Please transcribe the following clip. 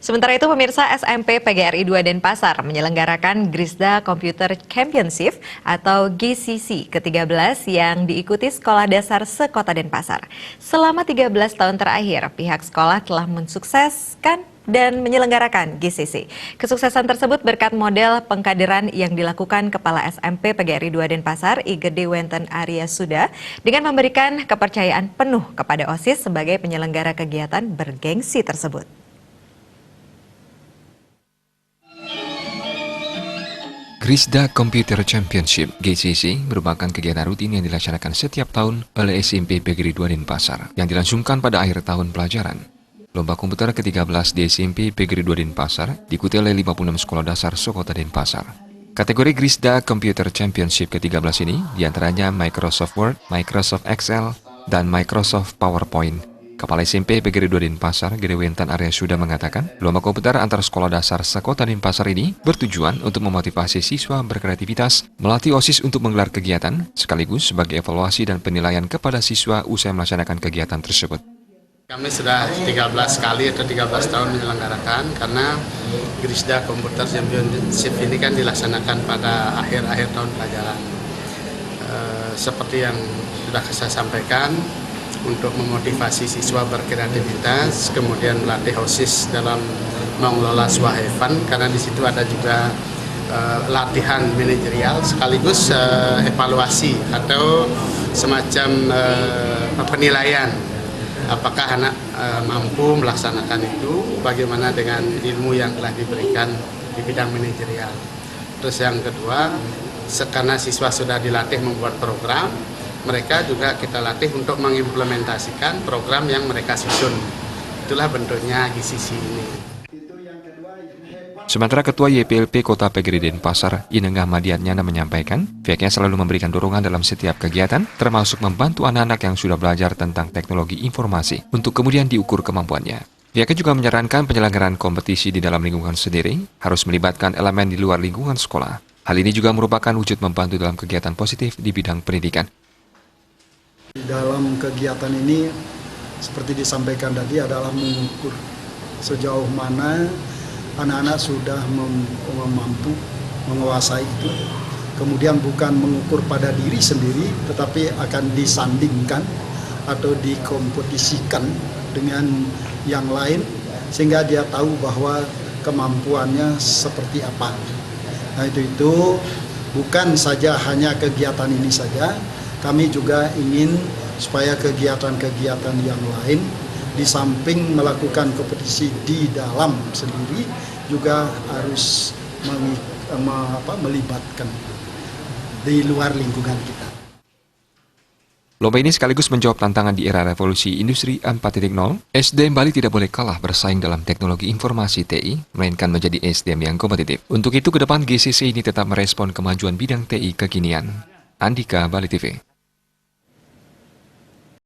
Sementara itu, pemirsa, SMP PGRI 2 Denpasar menyelenggarakan Grisda Computer Championship atau GCC ke-13 yang diikuti Sekolah Dasar Sekota Denpasar. Selama 13 tahun terakhir, pihak sekolah telah mensukseskan dan menyelenggarakan GCC. Kesuksesan tersebut berkat model pengkaderan yang dilakukan Kepala SMP PGRI 2 Denpasar, Igede Wenten Arya Suda, dengan memberikan kepercayaan penuh kepada OSIS sebagai penyelenggara kegiatan bergengsi tersebut. Grisda Computer Championship (GCC) merupakan kegiatan rutin yang dilaksanakan setiap tahun oleh SMP PGRI 2 Denpasar yang dilangsungkan pada akhir tahun pelajaran. Lomba komputer ke-13 di SMP PGRI 2 Denpasar diikuti oleh 56 sekolah dasar sekota Denpasar. Kategori Grisda Computer Championship ke-13 ini diantaranya Microsoft Word, Microsoft Excel, dan Microsoft PowerPoint. Kepala SMP PGRI 2 Denpasar, Igede Wenten Arya Suda mengatakan, lomba komputer antar sekolah dasar sekota Denpasar ini bertujuan untuk memotivasi siswa berkreativitas, melatih OSIS untuk menggelar kegiatan, sekaligus sebagai evaluasi dan penilaian kepada siswa usai melaksanakan kegiatan tersebut. Kami sudah 13 kali atau 13 tahun menyelenggarakan karena Grisda Computer Championship ini kan dilaksanakan pada akhir-akhir tahun pelajaran. Seperti yang sudah saya sampaikan, untuk memotivasi siswa berkreativitas, kemudian melatih OSIS dalam mengelola sebuah event, karena di situ ada juga latihan manajerial sekaligus evaluasi atau semacam penilaian. Apakah anak mampu melaksanakan itu, bagaimana dengan ilmu yang telah diberikan di bidang manajerial. Terus yang kedua, karena siswa sudah dilatih membuat program, mereka juga kita latih untuk mengimplementasikan program yang mereka susun. Itulah bentuknya GCC ini. Sementara Ketua YPLP Kota PGRI Denpasar, Inengah Madiatnyana menyampaikan, pihaknya selalu memberikan dorongan dalam setiap kegiatan, termasuk membantu anak-anak yang sudah belajar tentang teknologi informasi, untuk kemudian diukur kemampuannya. Pihaknya juga menyarankan penyelenggaraan kompetisi di dalam lingkungan sendiri harus melibatkan elemen di luar lingkungan sekolah. Hal ini juga merupakan wujud membantu dalam kegiatan positif di bidang pendidikan. Dalam kegiatan ini, seperti disampaikan tadi, adalah mengukur sejauh mana anak-anak sudah mampu menguasai itu. Kemudian bukan mengukur pada diri sendiri, tetapi akan disandingkan atau dikompetisikan dengan yang lain, sehingga dia tahu bahwa kemampuannya seperti apa. Nah itu bukan saja hanya kegiatan ini saja, kami juga ingin supaya kegiatan-kegiatan yang lain di samping melakukan kompetisi di dalam sendiri juga harus melibatkan di luar lingkungan kita. Lomba ini sekaligus menjawab tantangan di era revolusi industri 4.0. SDM Bali tidak boleh kalah bersaing dalam teknologi informasi TI, melainkan menjadi SDM yang kompetitif. Untuk itu, ke depan GCC ini tetap merespon kemajuan bidang TI kekinian. Andika, Bali TV.